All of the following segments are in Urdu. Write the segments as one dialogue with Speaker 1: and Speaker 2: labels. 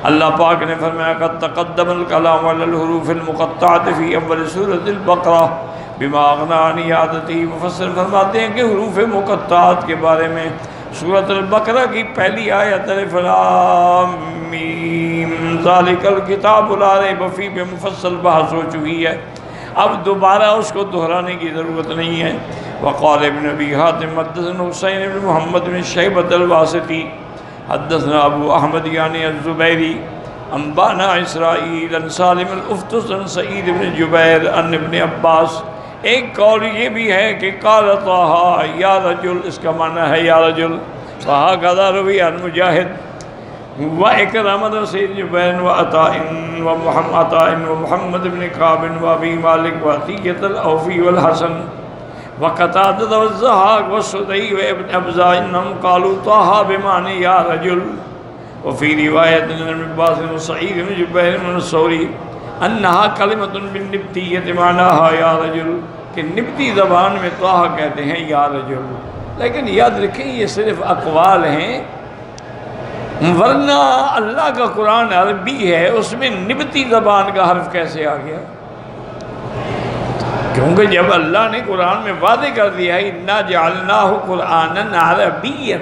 Speaker 1: اللہ پاک نے فرمایا قد تقدم الکلام علی الحروف المقطعات فی اول سورۃ البقرہ بما اغنی عن اعادتہ۔ مفسر فرماتے ہیں کہ حروف مقطعات کے بارے میں سورۃ البقرہ کی پہلی آیت الف لام میم ذالک الکتاب لا ریب فیہ پہ مفصل بحث ہو چکی ہے، اب دوبارہ اس کو دہرانے کی ضرورت نہیں ہے۔ وقال ابن ابی حاتم حدثنا حسین بن محمد بن شیبۃ الواسطی حدثنا ابو احمد یعنی الزبیری انبانا اسرائیل عن سالم الافطس عن سعید بن جبیر عن ابن عباس۔ ایک قول یہ بھی ہے کہ قال طہ یا رجل، اس کا معنی ہے یا رجل، فہکذا روی عن مجاہد و اکرامۃ سعید جبیر و عطاء و محمد بن کعب و ابی مالک و عطیۃ الاوفی والحسن وقتادہ والضحاک والسدی وابن ابزا انہم قالوا طہ بمعنی یا رجل، وفی روایت ابن عباس و سعید بن جبیر بن الثوری انہا کلمۃ بالنبتیۃ معناہا یا رجل، کہ نبتی زبان میں طہ کہتے ہیں یا رجل۔ لیکن یاد رکھیں یہ صرف اقوال ہیں، ورنہ اللہ کا قرآن عربی ہے، اس میں نبتی زبان کا حرف کیسے آ گیا؟ کیونکہ جب اللہ نے قرآن میں واضح کر دیا ہے اِنَّا جَعَلْنَاهُ قُرْآنًا عَرَبِيًّا،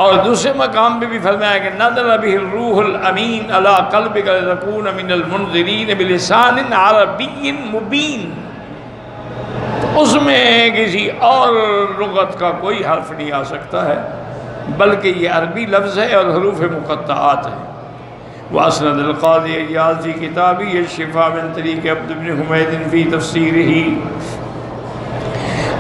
Speaker 1: اور دوسرے مقام پہ بھی فرمایا کہ نَزَلَ بِهِ الرُّوحُ الْأَمِينُ عَلَىٰ قَلْبِكَ لِتَكُونَ مِنَ الْمُنذِرِينَ بِلِسَانٍ عَرَبِيٍّ مُبِينٍ، تو اس میں کسی اور لغت کا کوئی حرف نہیں آ سکتا ہے، بلکہ یہ عربی لفظ ہے اور حروف مقطعات ہیں۔ واسند القاضی عیاض فی کتابی الشفاء من طریق عبد بن حمید فی تفسیرہ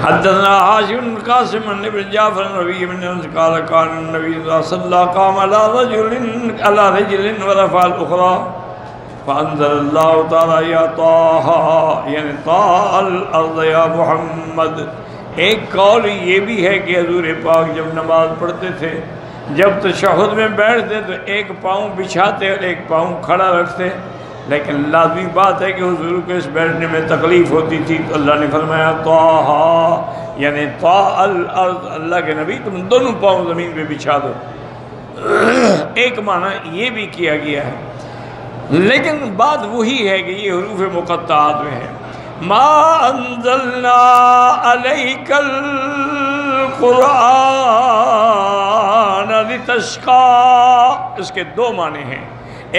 Speaker 1: حدثنا حاشم قاسم بن جعفر ربیع بن انس قال کان النبی صلی اللہ علیہ وسلم قام على رجل ورفع الاخرى فانزل اللہ تعالی یا طه یعنی طه الارض یا محمد۔ ایک قول یہ بھی ہے کہ حضور پاک جب نماز پڑھتے تھے، جب تشہد میں بیٹھتے تو ایک پاؤں بچھاتے اور ایک پاؤں کھڑا رکھتے، لیکن لازمی بات ہے کہ حضور کو اس بیٹھنے میں تکلیف ہوتی تھی، تو اللہ نے فرمایا طه یعنی طه الارض، اللہ کے نبی تم دونوں پاؤں زمین پہ بچھا دو۔ ایک معنی یہ بھی کیا گیا ہے، لیکن بات وہی ہے کہ یہ حروف مقطعات میں ہے۔ ما انزلنا علیک القرآن لتشقى، اس کے دو معنی ہیں۔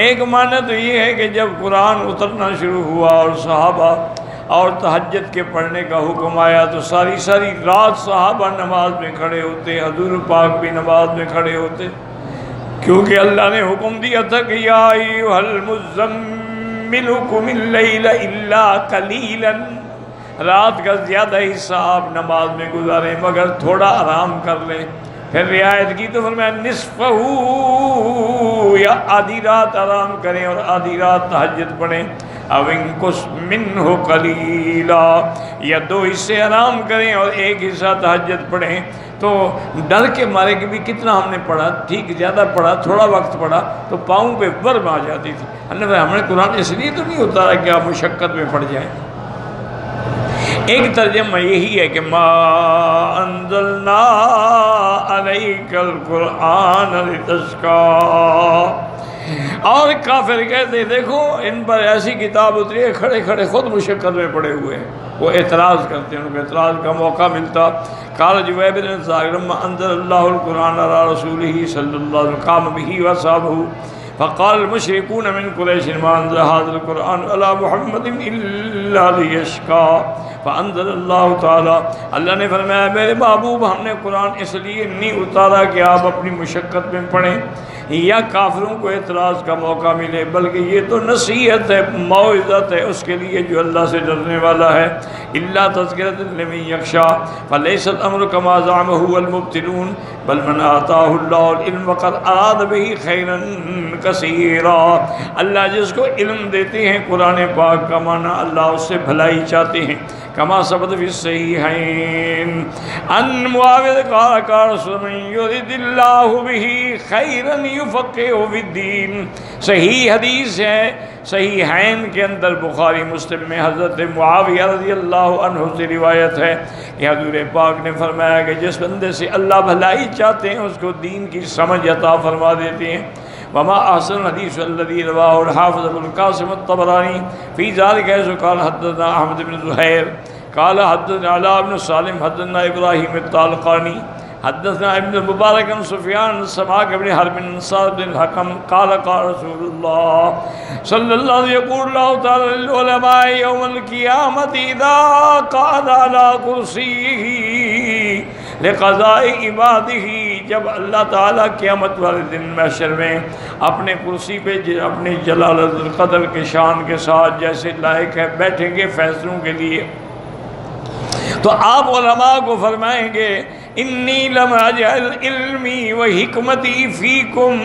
Speaker 1: ایک معنی تو یہ ہے کہ جب قرآن اترنا شروع ہوا اور صحابہ اور تہجد کے پڑھنے کا حکم آیا تو ساری رات صحابہ نماز میں کھڑے ہوتے، حضور پاک بھی نماز میں کھڑے ہوتے، کیونکہ اللہ نے حکم دیا تھا کہ یا ایھا المزمل قم اللیل الا قلیلا، رات کا زیادہ حصہ آپ نماز میں گزاریں مگر تھوڑا آرام کر لیں۔ پھر رعایت کی تو فرمایا نصفہ، یا آدھی رات آرام کریں اور آدھی رات تہجد پڑھیں، او انقص منہ قلیلا، یا دو حصے آرام کریں اور ایک حصہ تہجد پڑھیں۔ تو ڈر کے مارے کہ بھی کتنا ہم نے پڑھا، ٹھیک زیادہ پڑھا، تھوڑا وقت پڑھا تو پاؤں پہ ورم آ جاتی تھی۔ ہم نے قرآن اس لیے تو نہیں اتارا کہ آپ مشقت میں پڑ جائیں۔ ایک ترجمہ یہی ہے کہ ما انزلنا علیک القرآن لتشقى، اور کافر کہتے دیکھو ان پر ایسی کتاب اتری ہے، کھڑے کھڑے خود مشقت میں پڑے ہوئے ہیں، وہ اعتراض کرتے ہیں، ان کو اعتراض کا موقع ملتا۔ قال جبیر بن ثابت لما انزل اللہ القرآن علی رسولہ صلی اللہ علیہ وسلم قام به واصحابہ فقال المشركون من قریش ما انزل هذا القرآن على محمد الا ليشقى فانزل اللہ تعالی، اللہ نے فرمایا میرے محبوب ہم نے قرآن اس لیے نہیں اتارا کہ آپ اپنی مشقت میں پڑھیں یا کافروں کو اعتراض کا موقع ملے، بلکہ یہ تو نصیحت ہے، موعظت ہے اس کے لیے جو اللہ سے ڈرنے والا ہے۔ الا تذکرۃ لمن یخشی فلیس الامر کما زعمه المبطلون بل من آتاہ اللہ العلم وقد اراد به خیرا کثیرا، اللہ جس کو علم دیتے ہیں قرآن پاک کا معنی اللہ اس سے بھلائی چاہتے ہیں۔ کما ثبت فی الصحیحین ان معاویہ قال قال رسول من یرید اللہ به خیرا یفقہہ فی الدین، صحیح حدیث ہے صحیحین کے اندر بخاری مسلم میں حضرت معاویہ رضی اللہ عنہ سے روایت ہے کہ حضور پاک نے فرمایا کہ جس بندے سے اللہ بھلائی چاہتے ہیں اس کو دین کی سمجھ عطا فرما دیتے ہیں۔ وما احسن الحديث الذي رواه الحافظ ابو القاسم الطبراني في ذلك حيث قال حدثنا احمد بن زهير قال حدثنا علاء بن سالم حدثنا ابراهيم الطالقاني حدثنا ابن المبارك عن سفيان السماك بن حرب بن صاد بن الحكم قال قال رسول الله صلى الله عليه وسلم يقول الله تعالى للعلماء يوم القيامة إذا قعد على كرسيه لقضاء عباده، جب اللہ تعالیٰ قیامت والے دن محشر میں اپنے کرسی پہ اپنے جلالت القدر کے شان کے ساتھ جیسے لائق ہے بیٹھیں گے فیصلوں کے لیے، تو آپ علماء کو فرمائیں گے انی لم اجعل علمی و حکمتی فیکم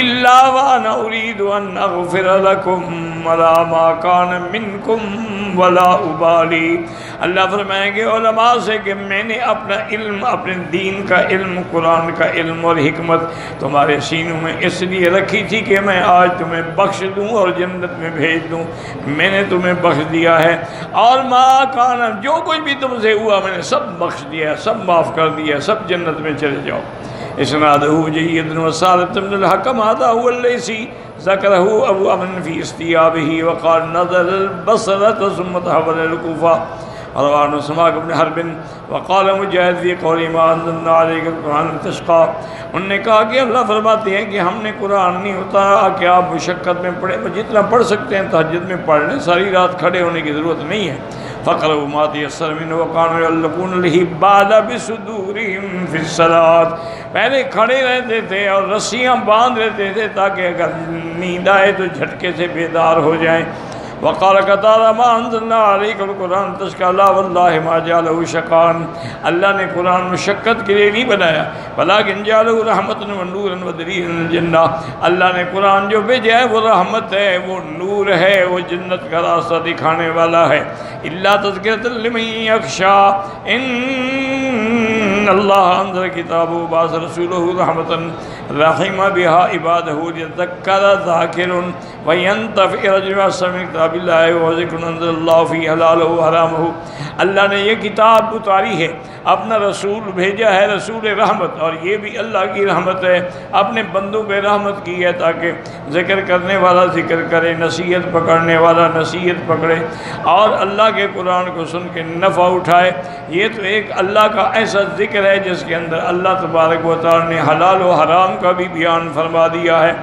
Speaker 1: الا وانا اريد ان اغفر لکم ولا ما کان منکم ولا ابالی۔ اللہ فرمائیں گے علماء سے کہ میں نے اپنا علم، اپنے دین کا علم، قرآن کا علم اور حکمت تمہارے سینوں میں اس لیے رکھی تھی کہ میں آج تمہیں بخش دوں اور جنت میں بھیج دوں، میں نے تمہیں بخش دیا ہے، اور ما کان، جو کچھ بھی تم سے ہوا میں نے سب بخش دیا ہے، سب معاف کر دیا، سب جنت میں چلے جاؤ۔ اسنادہ جید وصالح بن الحکم هذا هو الذي ذكره ابو امن في استيابه وقال نظر البصرة ثم تحول الكوفة، رواه سماك بن حرب وقال مجھے في قوله ما انزلنا عليك القرآن لتشقى، انہوں نے کہا کہ اللہ فرماتے ہیں کہ ہم نے قرآن نہیں اتارا کہ آپ مشقت میں پڑھیں، جتنا پڑھ سکتے ہیں تہجد میں پڑھ لیں، ساری رات کھڑے ہونے کی ضرورت نہیں ہے۔ فقرؤوا ما تيسر منه وكانوا يعلقون الحبال بصدورهم في الصلاة، پہلے کھڑے رہتے تھے اور رسیاں باندھ لیتے تھے تاکہ اگر نیند آئے تو جھٹکے سے بیدار ہو جائیں۔ وقال قتادہ ما انزلنا عليك القرآن تشقى، لا والله ما جعله شقاء، اللہ نے قرآن مشقت کے لیے نہیں بنایا، ولكن جعله رحمة ونورا ودليلا الجنہ، اللہ نے قرآن جو بھیجا ہے وہ رحمت ہے، وہ نور ہے، وہ جنت کا راستہ دکھانے والا ہے۔ الا تذکرۃ لمن یخشی، ان اللہ انزل کتابہ وبعث رسولہ رحمة رحم بها عباده ليذكر ذاکر وینتفع رجل سمع کتاب اللہ وذکر انزل اللہ فی حلالہ وحرامہ، اللہ نے یہ کتاب اتاری ہے، اپنا رسول بھیجا ہے، رسول رحمت، اور یہ بھی اللہ کی رحمت ہے، اپنے بندوں پہ رحمت کی ہے تاکہ ذکر کرنے والا ذکر کرے، نصیحت پکڑنے والا نصیحت پکڑے، اور اللہ کے قرآن کو سن کے نفع اٹھائے۔ یہ تو ایک اللہ کا ایسا ذکر ہے جس کے اندر اللہ تبارک و تعالی نے حلال و حرام کا بھی بیان فرما دیا ہے،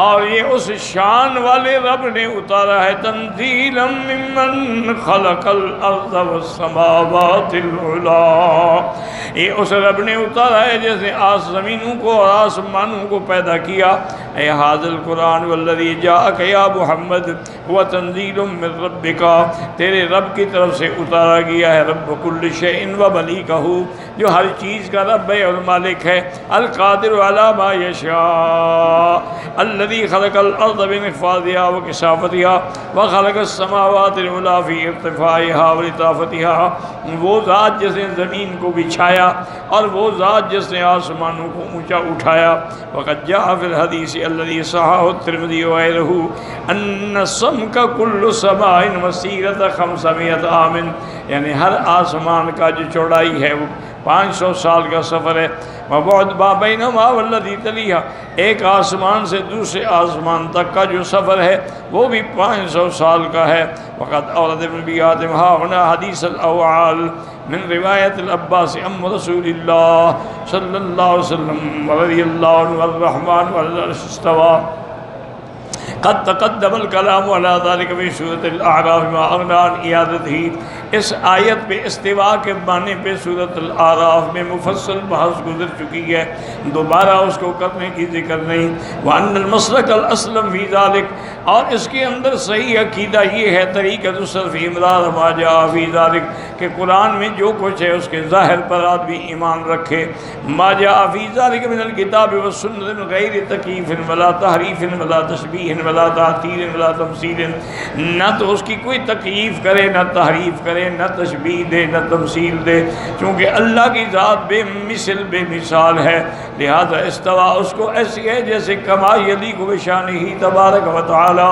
Speaker 1: اور یہ اس شان والے رب نے اتارا ہے، تنزیلا ممن خلق الارض والسماوات العلی، یہ اس رب نے اتارا ہے جیسے زمینوں کو اور آسمانوں کو پیدا کیا۔ اے ھذا القرآن والذی جاءک یا محمد هو تنزیل من ربک، تیرے رب کی طرف سے اتارا گیا ہے، رب کل شیء و ملیکہ، جو ہر چیز کا رب ہے اور مالک ہے، القادر علی ما یشاء، الذی خلق الارض بانخفاضها وکثافتها وخلق السماوات العلی فی ارتفاعها ولطافتها، وہ ذات جس نے زمین کو بچھایا اور وہ ذات جس نے آسمانوں کو اونچا اٹھایا۔ وقد جاء فی الحدیث الذی صححہ الترمذی وغیرہ ان السمک کل سماء مسیرۃ 500 عام، یعنی ہر آسمان کا جو چوڑائی ہے وہ 500 سال کا سفر ہے۔ وبعد ما بینہما والذی تلیہا، ایک آسمان سے دوسرے آسمان تک کا جو سفر ہے وہ بھی 500 سال کا ہے۔ وقد اورد ابن ابی حاتم ہاہنا حدیث الاوعال من روایت العباس ام رسول اللہ صلی اللہ علیہ وسلم رضی اللہ عنہ الرحمن وعلی العرش استوى، قد تقدم الکلام علی ذلک فی سورۃ الاعراف ما اغنی عن اعادتہ، اس آیت پہ استواء کے معنی پہ سورۃ الاعراف میں مفصل بحث گزر چکی ہے، دوبارہ اس کو کرنے کی ذکر نہیں۔ وان المسلک الاسلم فی ذلک، اور اس کے اندر صحیح عقیدہ یہ ہے، طریقۃ السلف امرار ما جاء فی ذلک، کہ قرآن میں جو کچھ ہے اس کے ظاہر پر آدمی ایمان رکھے، ما جاء فی ذلک من الکتاب والسنۃ من غیر تکییف ولا تحریف ولا تشبیہ ولا تعطیل ولا تمثیل، نہ تو اس کی کوئی تکییف کرے، نہ تحریف کرے، نہ تشبیہ دے، نہ تمثیل دے، چونکہ اللہ کی ذات بے مثل بے مثال ہے، لہذا استوا اس کو ایسی ہے جیسے کما یلیق بشانہ تبارک و تعالی،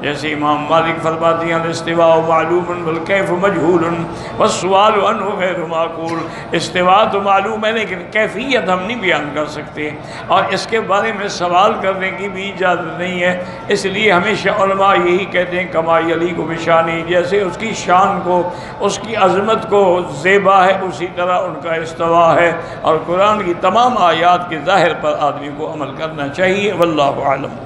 Speaker 1: جیسے امام مالک فرماتے ہیں الاستواء معلوم والکیف مجہول والسؤال عنہ غیر معقول۔ استوا تو معلوم ہے لیکن کیفیت ہم نہیں بیان کر سکتے، اور اس کے بارے میں سوال کرنے کی بھی اجازت نہیں ہے۔ اس لیے ہمیشہ علماء یہی کہتے ہیں کما یلیق بشانہ، جیسے اس کی شان کو، اس کی عظمت کو زیبا ہے، اسی طرح ان کا استوا ہے، اور قرآن کی تمام آیات کے ظاہر پر آدمی کو عمل کرنا چاہیے۔ واللہ اعلم۔